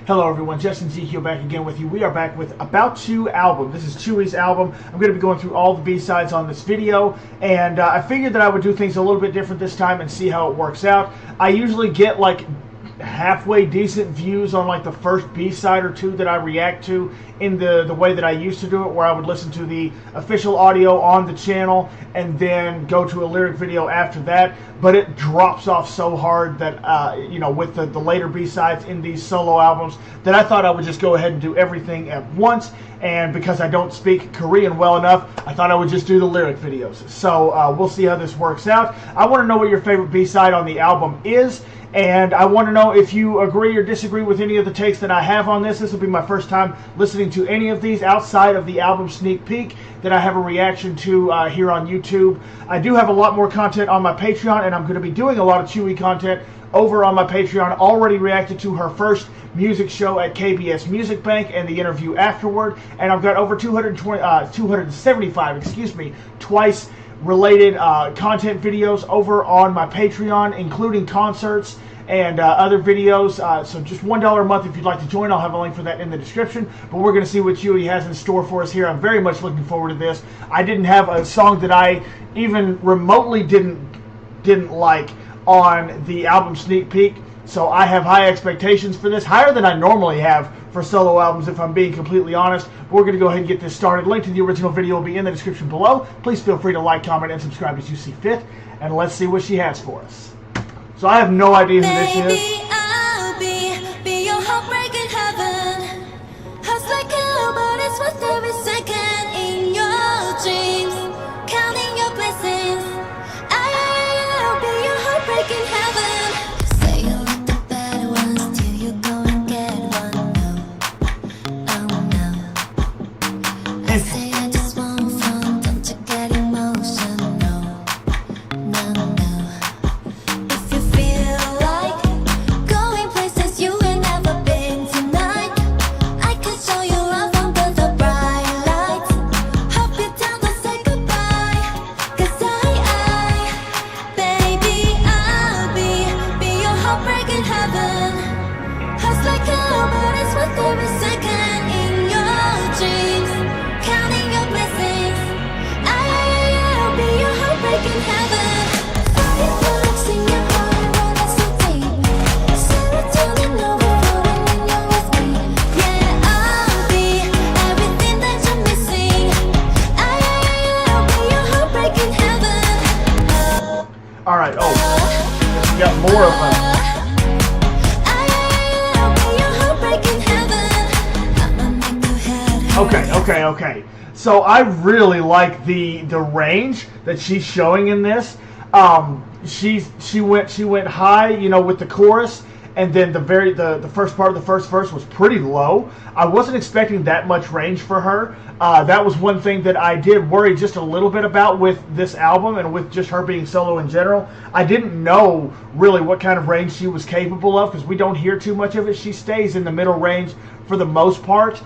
Hello everyone, Justin G here back again with you. We are back with AbouTzu album. This is Chewy's album. I'm going to be going through all the B-sides on this video, and I figured that I would do things a little bit different this time and see how it works out. I usually get like halfway decent views on like the first B-side or two that I react to in the way that I used to do it, where I would listen to the official audio on the channel and then go to a lyric video after that. But it drops off so hard that you know, with the later B-sides in these solo albums, that I thought I would just go ahead and do everything at once. And because I don't speak Korean well enough, I thought I would just do the lyric videos. So we'll see how this works out. I want to know what your favorite B-side on the album is. And I want to know if you agree or disagree with any of the takes that I have on this. This will be my first time listening to any of these outside of the album sneak peek that I have a reaction to here on YouTube. I do have a lot more content on my Patreon, and I'm going to be doing a lot of Chewy content over on my Patreon. Already reacted to her first music show at KBS Music Bank and the interview afterward. And I've got over 275, excuse me, twice related content videos over on my Patreon, including concerts and other videos. So just $1 a month if you'd like to join. I'll have a link for that in the description. But we're going to see what Chewy has in store for us here. I'm very much looking forward to this. I didn't have a song that I even remotely didn't like on the album sneak peek, so I have high expectations for this, higher than I normally have for solo albums, if I'm being completely honest. We're going to go ahead and get this started. Link to the original video will be in the description below. Please feel free to like, comment, and subscribe as you see fit, and let's see what she has for us. So I have no idea who this is. I'll be your heartbreak in heaven. How's like hell, but it's worth every second in your dreams, counting your blessings. I'll be your heartbreak in heaven. Say you like the bad ones till you go and get one. No, oh no. I say I just want fun, don't you get emotion? No, no, no. If you feel like going places you ain't never been tonight, I could show you love under the bright lights. Hope you tell to say goodbye, 'cause baby, I'll be your heartbreak in heaven. How's like hell, but it's worth every second in your dreams, counting your blessings. I'll be your heartbreak in heaven. Fireworks in your heart running so deep, serotonin overflowing when you're with me. Yeah, I'll be everything that you're missing. I'll be your heartbreak in heaven. Alright, oh, we got more of them. I'll be your heartbreak in heaven. I'ma make your head hurt. Okay. So I really like the range that she's showing in this. She went high, you know, with the chorus, and then the first part of the first verse was pretty low. I wasn't expecting that much range for her. That was one thing that I did worry just a little bit about with this album and with just her being solo in general. I didn't know really what kind of range she was capable of, because we don't hear too much of it. She stays in the middle range for the most part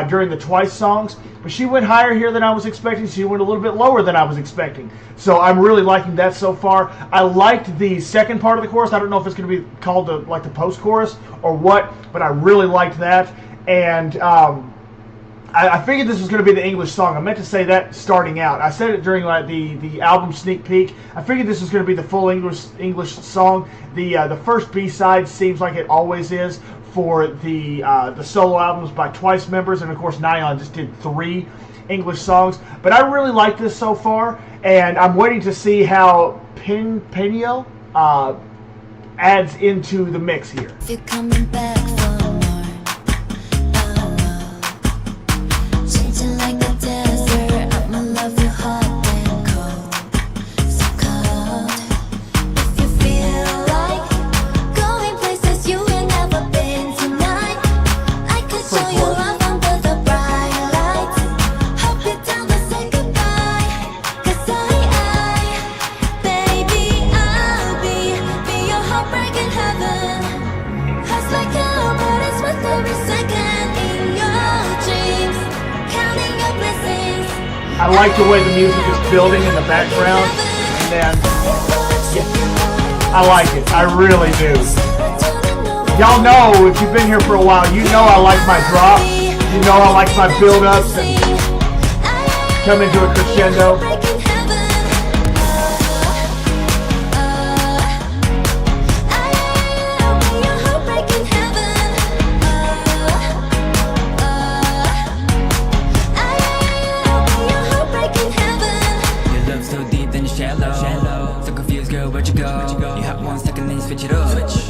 during the Twice songs. But she went higher here than I was expecting. She went a little bit lower than I was expecting. So I'm really liking that so far. I liked the second part of the chorus. I don't know if it's going to be called the post-chorus or what, but I really liked that. And I figured this was going to be the English song. I meant to say that starting out. I said it during like the album sneak peek. I figured this was going to be the full English song. The first B-side seems like it always is for the solo albums by Twice members, and of course Nyan just did 3 English songs. But I really like this so far, and I'm waiting to see how Peniel adds into the mix here. If you're coming back for more, oh, changing like a desert. I'ma love you hot and cold, so cold. If you feel like going places you ain't never been tonight, I could show you love under the bright lights. Hope you down to say goodbye, 'cause baby, I'll be your heartbreak in heaven. How's like hell, but it's worth every second in your dreams, counting your blessings. I like the way the music is building in the background, and then yeah, I like it. I really do. Y'all know, if you've been here for a while, you know I like my drops. You know I like my build-ups and come into a crescendo.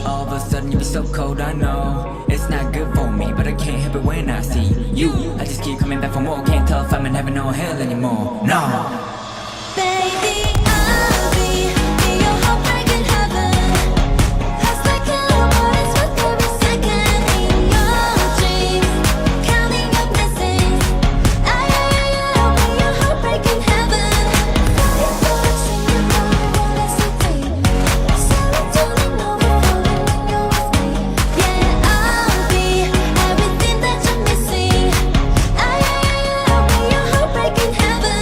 All of a sudden you be so cold, I know it's not good for me, but I can't help it when I see you. I just keep coming back for more, can't tell if I'm in heaven or hell anymore. No. Baby, I'll be your heartbreak in heaven. Lost like a but it's worth every second in your dreams. Counting your blessings. I'll be your heartbreak in heaven. If what's in your mind is so deep, so don't know if falling when you're with me. Yeah, I'll be everything that you're missing. I'll be your heartbreak in heaven.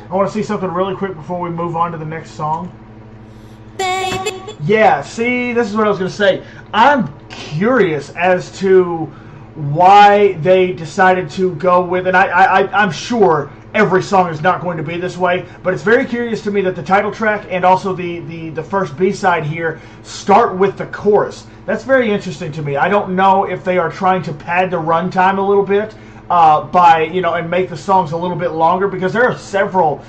I want to see something really quick before we move on to the next song. Baby. Yeah, see, this is what I was going to say. I'm curious as to why they decided to go with, and I'm sure every song is not going to be this way, but it's very curious to me that the title track and also the first B-side here start with the chorus. That's very interesting to me. I don't know if they are trying to pad the runtime a little bit by, and make the songs a little bit longer, because there are several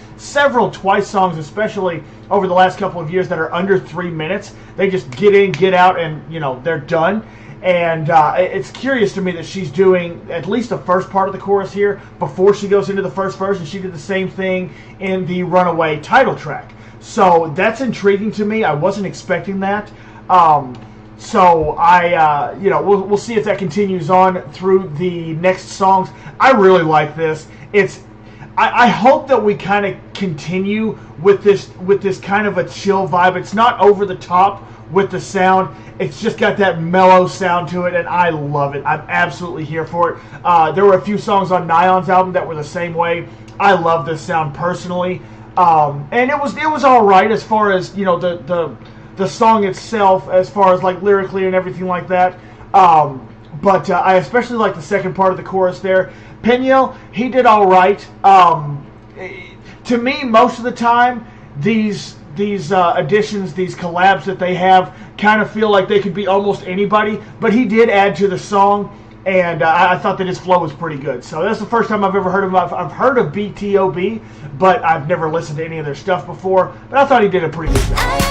Twice songs, especially over the last couple of years, that are under 3 minutes. They just get in, get out, and, they're done. And it's curious to me that she's doing at least the first part of the chorus here before she goes into the first verse, and she did the same thing in the Runaway title track. So that's intriguing to me. I wasn't expecting that. So we'll see if that continues on through the next songs. I really like this. I hope that we kind of continue with this kind of a chill vibe. It's not over the top with the sound. It's just got that mellow sound to it, and I love it. I'm absolutely here for it. There were a few songs on Nion's album that were the same way. I love this sound personally, and it was all right as far as the song itself, as far as like lyrically and everything like that. But I especially like the second part of the chorus there. Peniel, he did all right. To me, most of the time, these additions, these collabs that they have, kind of feel like they could be almost anybody. But he did add to the song, and I thought that his flow was pretty good. So that's the first time I've ever heard of him. I've heard of BTOB, but I've never listened to any of their stuff before. But I thought he did a pretty good job.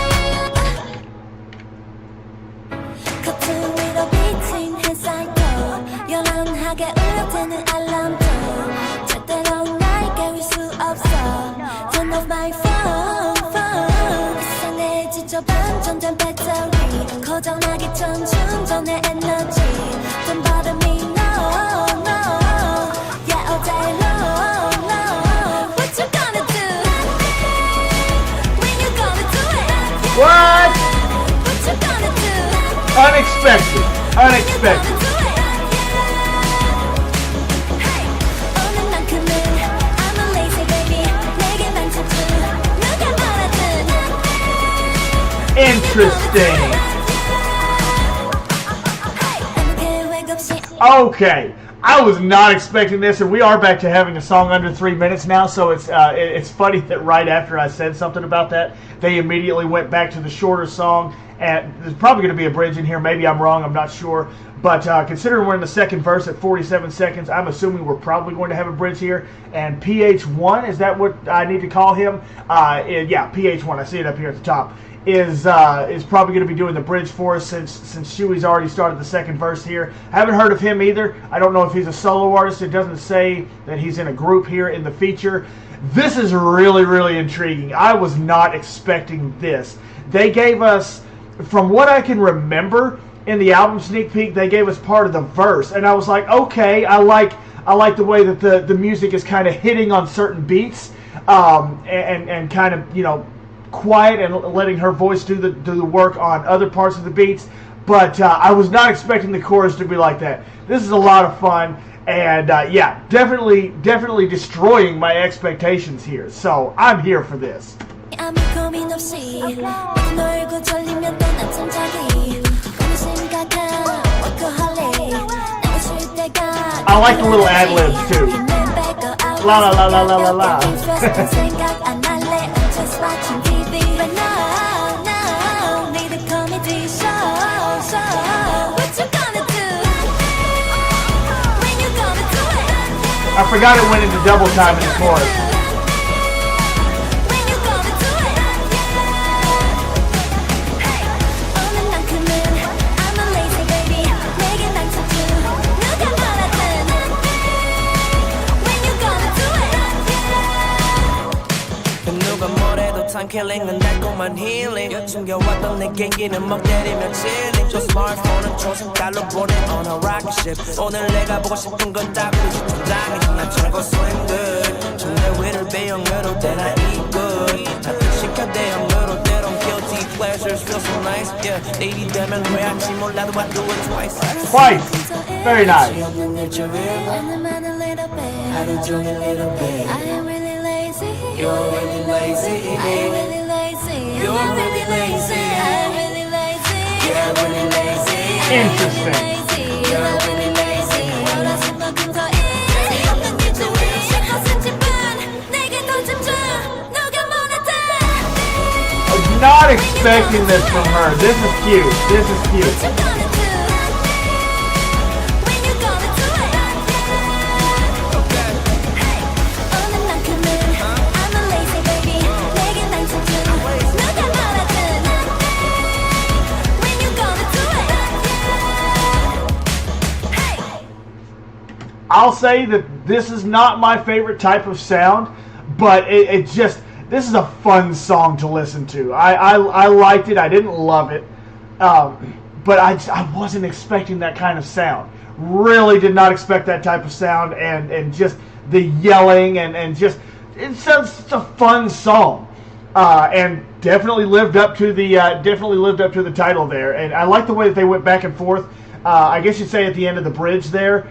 What? Unexpected. Interesting. Okay, I was not expecting this, and we are back to having a song under 3 minutes now, so it's funny that right after I said something about that, they immediately went back to the shorter song, and there's probably going to be a bridge in here. Maybe I'm wrong, I'm not sure, but considering we're in the second verse at 47 seconds, I'm assuming we're probably going to have a bridge here, and PH1, is that what I need to call him? Yeah, PH1, I see it up here at the top. Is probably going to be doing the bridge for us since Shui's already started the second verse here. I haven't heard of him either. I don't know if he's a solo artist. It doesn't say that he's in a group here in the feature. This is really, really intriguing. I was not expecting this. They gave us, from what I can remember in the album sneak peek, they gave us part of the verse, and I was like, okay, I like the way that the music is kind of hitting on certain beats, and kind of quiet and letting her voice do the work on other parts of the beats. but I was not expecting the chorus to be like that. This is a lot of fun, and yeah, definitely destroying my expectations here. So I'm here for this. 아무 고민 없이 놀고 졸리면 떠난 잠자기 오늘 심각한 workaholic 날 쉴 때가 I like the little ad-libs too. La la la la la la la. 생각 안 할래 I'm just watching TV But no need a comedy show What you gonna do When you gonna do it I forgot it went into double time in the chorus. Time killing은 달콤한 healing 숨겨왔던 내 갱기는 멍 때리며 chilling 저 스마트폰은 초승달로 보내 on a rocket ship 오늘 내가 보고 싶은 건 다 보고 싶은 당이 난 최고 swing good 침대 위를 B형으로 then I eat good 시켜 대형으로 they don't guilty pleasures feel so nice yeah 내일이 되면 후회할지 몰라도 I do it twice Very nice. 하루 종일 little bit I am really lazy You're really lazy I'm really lazy You're really lazy I'm really lazy You're really lazy Interesting. You're really lazy 원하신 만큼 더 일이 없는 기준이 가슴 짚은 내게 더 집중 누가 원하든 Not expecting this from her. This is cute. This is What cute. you gonna do When you gonna do it Hey 오늘만큼은 I'm a lazy baby 내게 난 집중 누가 말하든 When you gonna do it Hey I'll say that this is not my favorite type of sound, but it just, this is a fun song to listen to. I liked it. I didn't love it, but I wasn't expecting that kind of sound. Really did not expect that type of sound, and just the yelling and just it's a fun song, and definitely lived up to the title there. And I like the way that they went back and forth. I guess you'd say at the end of the bridge there.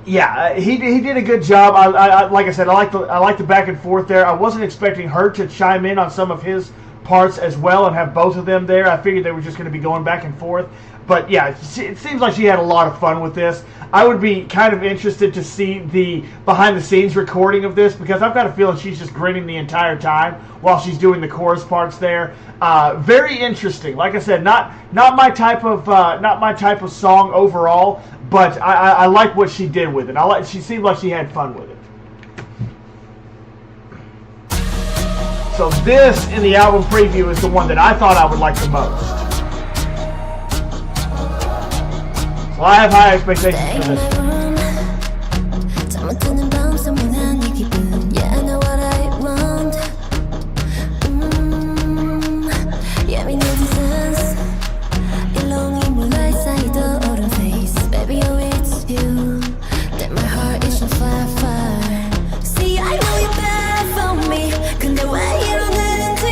Yeah, he did a good job. I like I said, I like the back and forth there. I wasn't expecting her to chime in on some of his parts as well and have both of them there. I figured they were just going to be going back and forth. But yeah, it seems like she had a lot of fun with this. I would be kind of interested to see the behind-the-scenes recording of this because I've got a feeling she's just grinning the entire time while she's doing the chorus parts there. Very interesting. Like I said, not my type of song overall, but I like what she did with it. She seemed like she had fun with it. So this in the album preview is the one that I thought I would like the most. So I have high expectations for this. 잘못되는 밤송만한 이 기분 Yeah, I know what I want 예민해진 sense 일렁이 몰라에 쌓이던 오른 face Baby, oh, it's you That my heart is on fire See, I know you're bad for me 근데 왜 이러는지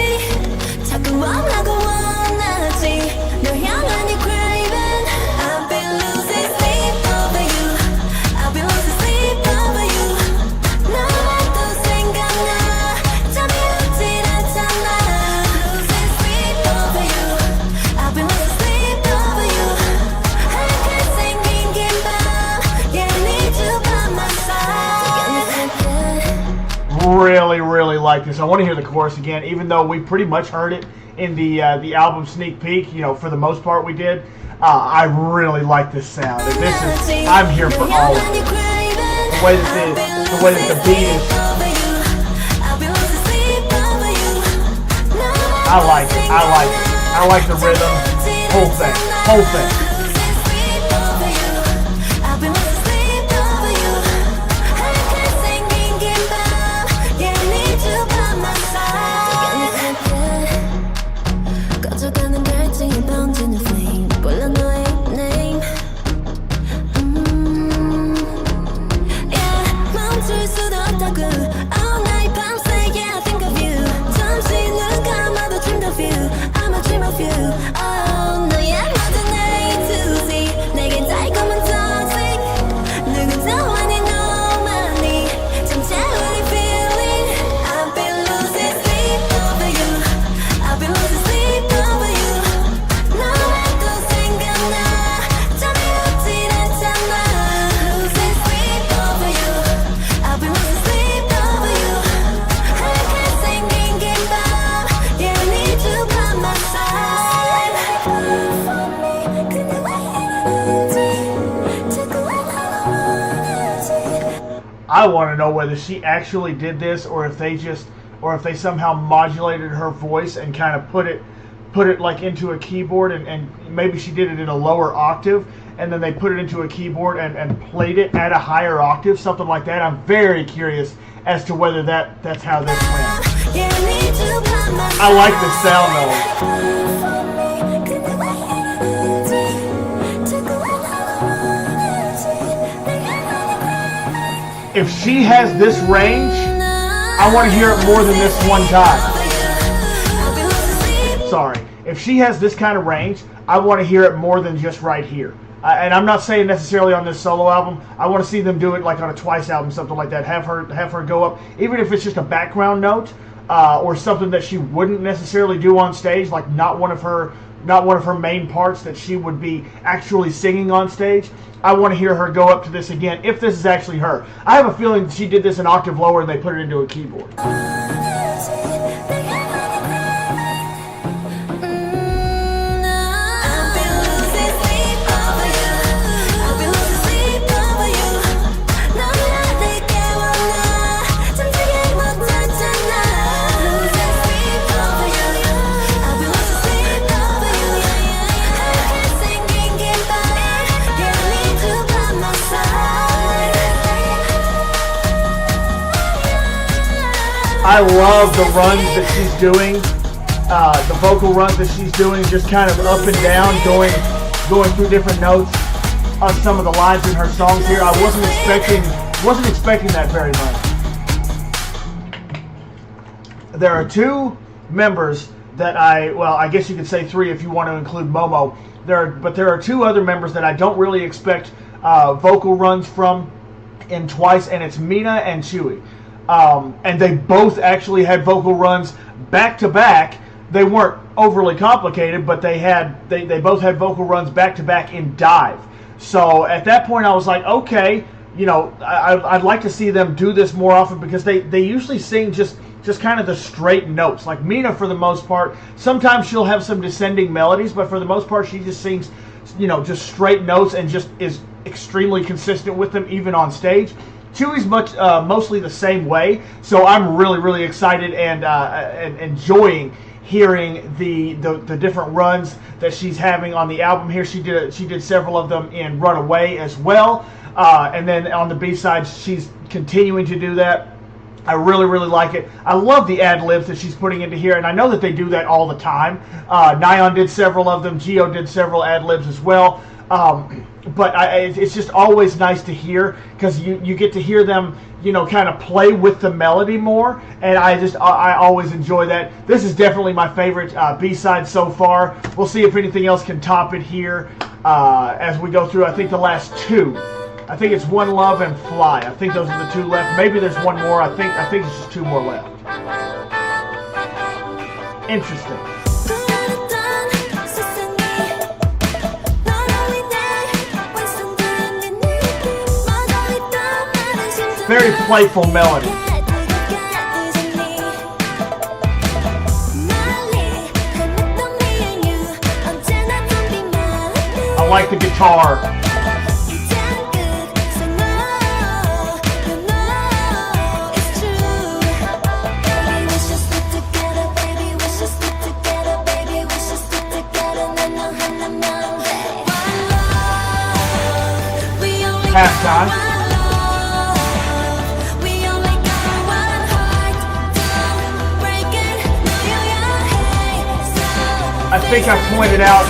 자꾸 원하고 원하지 너 향한 이 craving I've been losing sleep over you I've been losing sleep over you 너만 또 생각나 잠이 오질 않잖아 Losing sleep over you I've been losing sleep over you 하얗게 생긴 긴 밤 Yeah, I need you by my side Really like this. I want to hear the chorus again, even though we pretty much heard it in the album sneak peek. You know, for the most part we did. I really like this sound. And this is, I'm here for all of it. The way that the beat is. I like it. I like the rhythm. Whole thing. 꺼져가는 갈증이 번지는 flame 불러 너의 name Yeah, 멈출 수도 없다고 All night 밤새 yeah I think of you 잠시 눈 감아도 dream of you I'm a dream of you Oh, 너의 I want to know whether she actually did this, or if they somehow modulated her voice and kind of put it like into a keyboard, and maybe she did it in a lower octave, and then they put it into a keyboard and played it at a higher octave, something like that. I'm very curious as to whether that's how this went. I like the sound though. If she has this range, I want to hear it more than this one time. Sorry. If she has this kind of range, I want to hear it more than just right here. And I'm not saying necessarily on this solo album. I want to see them do it like on a Twice album, something like that. Have her go up, even if it's just a background note or something that she wouldn't necessarily do on stage, like not one of her main parts that she would be actually singing on stage. I want to hear her go up to this again, if this is actually her. I have a feeling she did this an octave lower and they put it into a keyboard. I love the runs that she's doing, the vocal runs that she's doing, just kind of up and down, going through different notes on some of the lines in her songs here. I wasn't expecting that very much. There are two members that I guess you could say three if you want to include Momo. But there are two other members that I don't really expect vocal runs from in Twice, and it's Mina and Tzuyu. And they both actually had vocal runs back to back. They weren't overly complicated, but they both had vocal runs back to back in Dive. So at that point, I was like, okay, I'd like to see them do this more often, because they usually sing just kind of the straight notes. Like Mina, for the most part, sometimes she'll have some descending melodies, but for the most part, she just sings, just straight notes and just is extremely consistent with them, even on stage. Tsuyu's mostly the same way, so I'm really, really excited and enjoying hearing the different runs that she's having on the album here. She did several of them in Runaway as well, and then on the B-sides, she's continuing to do that. I really, really like it. I love the ad-libs that she's putting into here, and I know that they do that all the time. Nyan did several of them. Gio did several ad-libs as well. But it's just always nice to hear, because you get to hear them, kind of play with the melody more, and I always enjoy that. This is definitely my favorite B-side so far. We'll see if anything else can top it here as we go through. I think the last two. I think it's One Love and Fly. I think those are the two left. Maybe there's one more. I think it's just two more left. Interesting. Very playful melody. I like the guitar. Halftime. I think I pointed out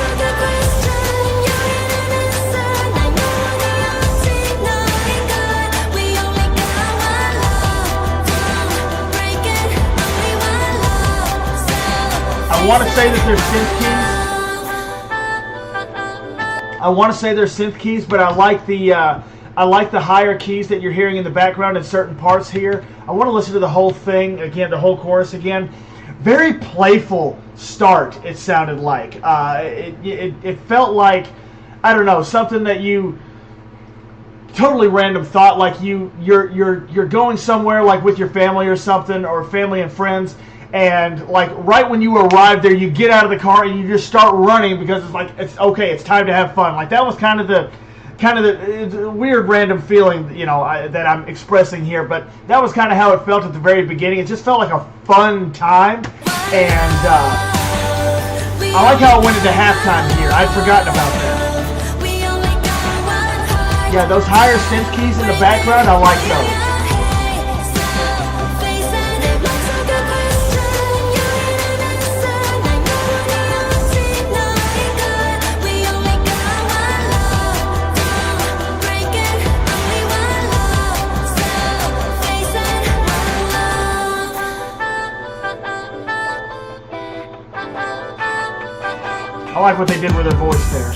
I want to say that they're synth keys. I want to say they're synth keys, but I like the higher keys that you're hearing in the background in certain parts here. I want to listen to the whole thing again, the whole chorus again. Very playful start, it sounded like. It felt like, I don't know, something that you totally random thought, like you're going somewhere like with your family or something, or family and friends, and like right when you arrive there, you get out of the car and you just start running because it's like, it's okay, it's time to have fun. Like that was kind of kind of the weird random feeling, that I'm expressing here, but that was kind of how it felt at the very beginning. It just felt like a fun time, and I like how it went into halftime here. I'd forgotten about that. Yeah, those higher synth keys in the background, I like those. I like what they did with her voice there.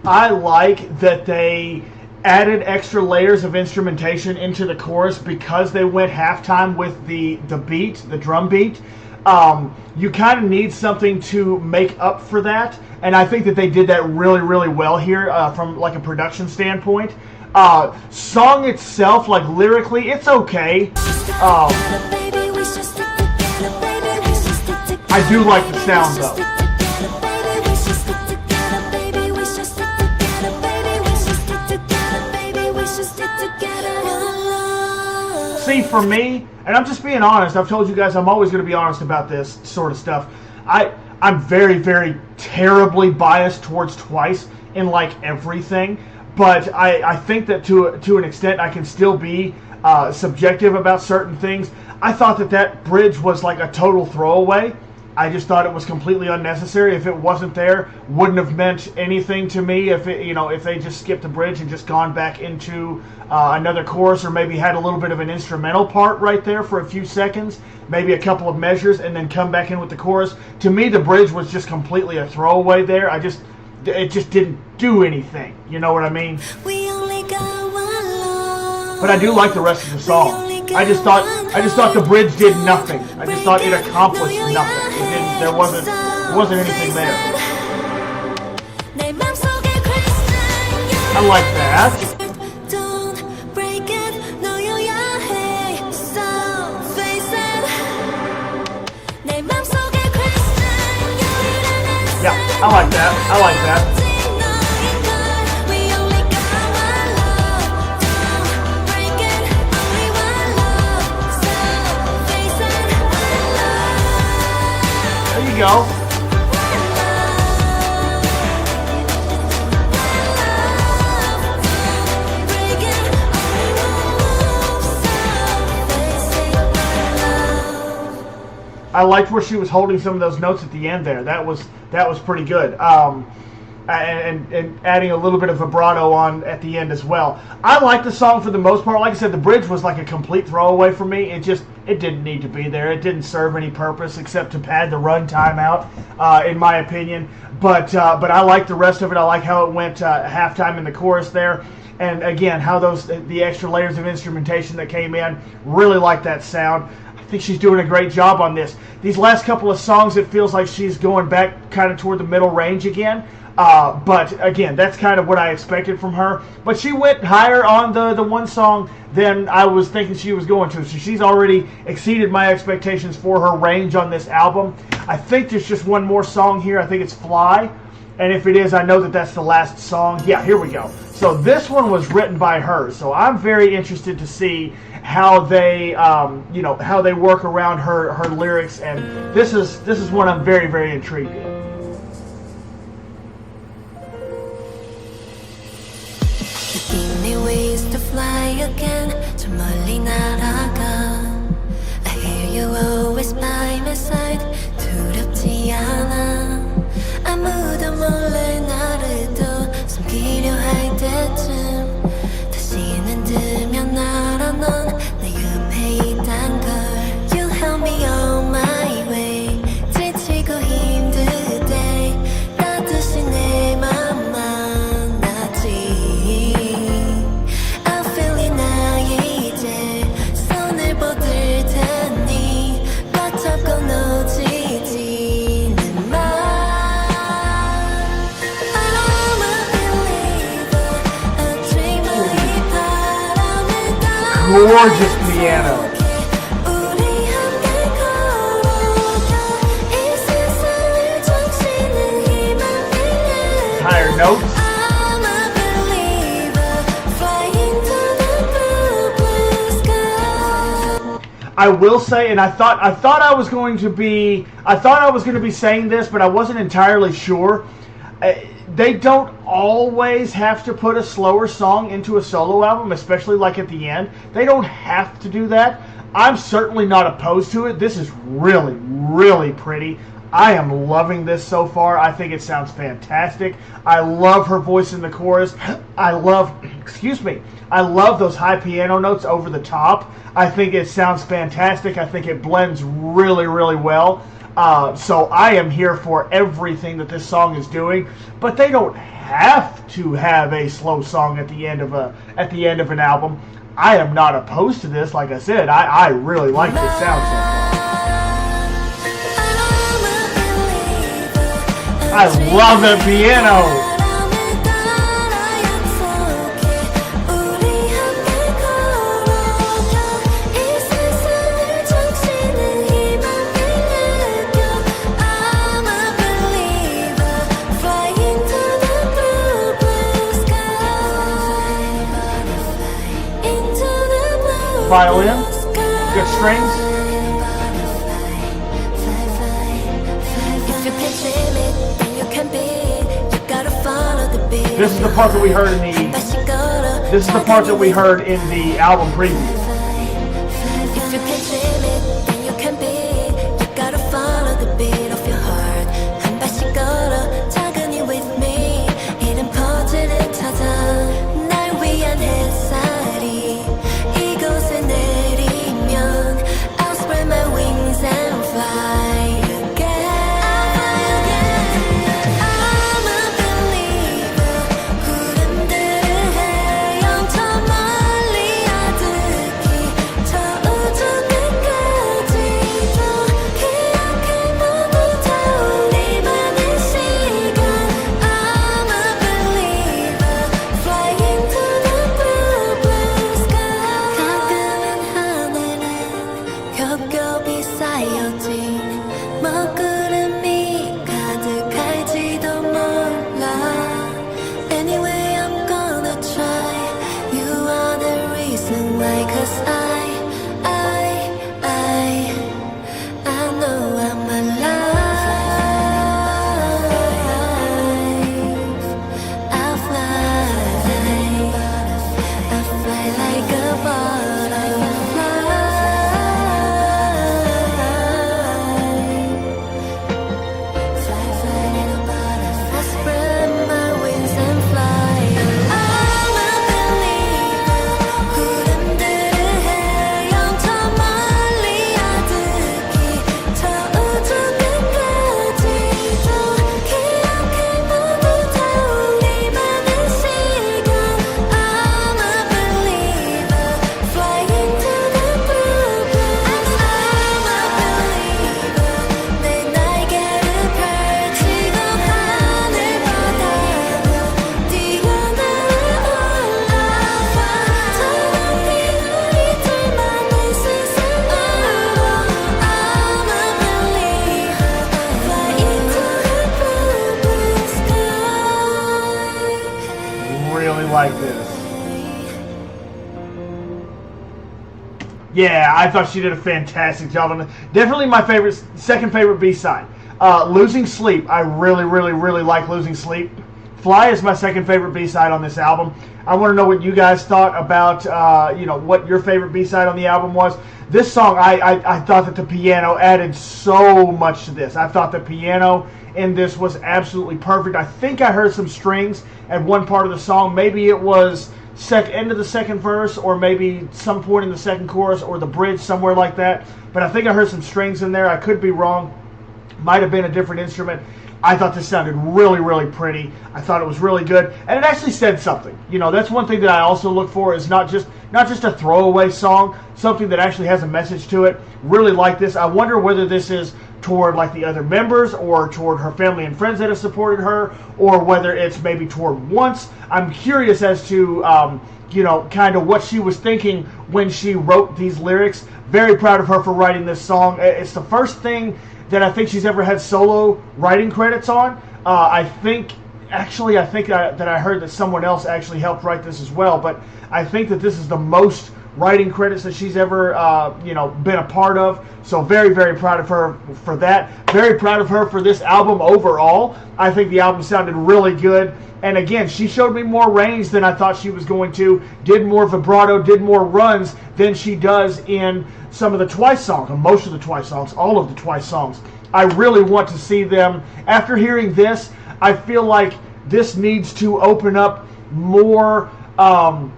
I like that they added extra layers of instrumentation into the chorus because they went halftime with the beat, the drum beat. You kind of need something to make up for that, and I think that they did that really, really well here from like a production standpoint. Song itself, like lyrically, it's okay. I do like the sound though. See, for me, and I'm just being honest, I've told you guys I'm always going to be honest about this sort of stuff. I'm very, very terribly biased towards Twice in like everything, but I think that to an extent I can still be subjective about certain things. I thought that bridge was like a total throwaway. I just thought it was completely unnecessary. If it wasn't there, wouldn't have meant anything to me. If they just skipped the bridge and just gone back into another chorus, or maybe had a little bit of an instrumental part right there for a few seconds, maybe a couple of measures, and then come back in with the chorus. To me, the bridge was just completely a throwaway there. It just didn't do anything. You know what I mean? But I do like the rest of the song. I just thought the bridge did nothing. I just thought it accomplished nothing. There wasn't anything there. I like that. Yeah, I like that. I like that. Go. I liked where she was holding some of those notes at the end there. That was pretty good. And adding a little bit of vibrato on at the end as well. I like the song for the most part. Like I said, the bridge was like a complete throwaway for me. It didn't need to be there. It didn't serve any purpose except to pad the runtime out, in my opinion. But I like the rest of it. I like how it went halftime in the chorus there. And again, how the extra layers of instrumentation that came in, really like that sound. I think she's doing a great job on this. These last couple of songs, it feels like she's going back kind of toward the middle range again. But again, that's kind of what I expected from her. But she went higher on the one song than I was thinking she was going to. So she's already exceeded my expectations for her range on this album. I think there's just one more song here. I think it's Fly. And if it is, I know that that's the last song. Yeah, here we go. So this one was written by her. So I'm very interested to see how they, how they work around her lyrics. And this is one I'm very, very intrigued in. Give me ways to fly again. 저 멀리 날아가. I gorgeous piano. 우리 함께 걸어가 이 세상을 적시는 희망 빌려 Higher notes. I'm a believer flying to the blue, blue sky. I will say, and I thought I was going to be saying this, but I wasn't entirely sure. They don't always have to put a slower song into a solo album, especially like at the end. They don't have to do that. I'm certainly not opposed to it. This is really, really pretty. I am loving this so far. I think it sounds fantastic. I love her voice in the chorus. I love those high piano notes over the top. I think it sounds fantastic. I think it blends really, really well. So I am here for everything that this song is doing, but they don't have to have a slow song at the end of an album. I am not opposed to this. Like I said, I really like this sound so far. I love the piano. Violin, good strings. This is the part that we heard in the album preview. If you can dream it, then you can be. You gotta follow the beat of your heart. 한 발씩 걸어, 작은이 with me. 이름 퍼즐을 찾아, 날 위한 햇살이 이곳에 내리면 I'll spread my wings and fly again. I'm a believer. 구름들을 헤엄쳐 멀리 아득히 저 우주 끝까지도 기억해 모두 다 우리만의 시간. I'm a believer flying to the blue, blue sky. 가끔은 하늘에 겹겹이 쌓여진 먹구름이 가득할지도 몰라. Anyway, I'm gonna try. You are the reason why, 'cause I know I'm alive. I'll fly like a butterfly. Fly like a butterfly. I spread my wings and fly. I'm a believer. 구름들을 헤엄쳐 멀리 아득히 저 우주 끝까지도 기억해 모두 다 우리만의 시간. I'm a believer flying to the blue, blue. I'm a believer. 내 날개를 펼치고 하늘바다로 뛰어들어 올라와. 저 높이 우리 둘만의 세상으로. I'm a believer flying to the blue, blue sky. Really like this. Yeah, I thought she did a fantastic job on it. Definitely my second favorite B-side. Losing Sleep. I really, really, really like Losing Sleep. Fly is my second favorite B-side on this album. I want to know what you guys thought about, what your favorite B-side on the album was. This song, I thought that the piano added so much to this. I thought the piano in this was absolutely perfect. I think I heard some strings at one part of the song. Maybe it was end of the second verse, or maybe some point in the second chorus, or the bridge, somewhere like that. But I think I heard some strings in there. I could be wrong. Might have been a different instrument. I thought this sounded really, really pretty. I thought it was really good, and it actually said something. That's one thing that I also look for, is not just a throwaway song, something that actually has a message to it. Really like this. I wonder whether this is toward like the other members or toward her family and friends that have supported her, or whether it's maybe toward once. I'm curious as to kind of what she was thinking when she wrote these lyrics. Very proud of her for writing this song. It's the first thing that I think she's ever had solo writing credits on. I think that I heard that someone else actually helped write this as well, but I think that this is the most writing credits that she's ever been a part of. So very, very proud of her for that. Very proud of her for this album overall. I think the album sounded really good. And again, she showed me more range than I thought she was going to. Did more vibrato, did more runs than she does in some of the Twice songs, or most of the Twice songs, all of the Twice songs. I really want to see them. After hearing this, I feel like this needs to open up more of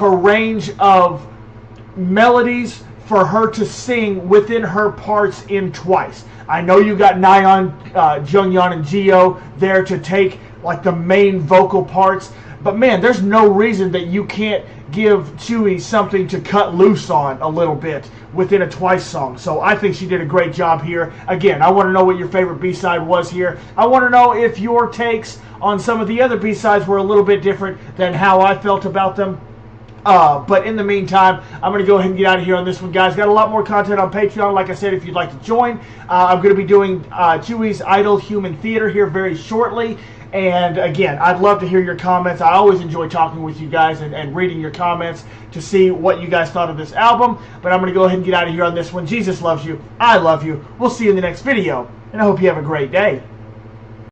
a range of melodies for her to sing within her parts in Twice. I know you got Nayeon, Jungyeon, and Jihyo there to take like the main vocal parts, but man, there's no reason that you can't give Tzuyu something to cut loose on a little bit within a Twice song. So I think she did a great job here. Again, I want to know what your favorite B-side was here. I want to know if your takes on some of the other B-sides were a little bit different than how I felt about them. But in the meantime, I'm going to go ahead and get out of here on this one, guys. Got a lot more content on Patreon. Like I said, if you'd like to join, I'm going to be doing Tsuyu's Idol Human Theater here very shortly. And again, I'd love to hear your comments. I always enjoy talking with you guys and reading your comments to see what you guys thought of this album. But I'm going to go ahead and get out of here on this one. Jesus loves you. I love you. We'll see you in the next video. And I hope you have a great day.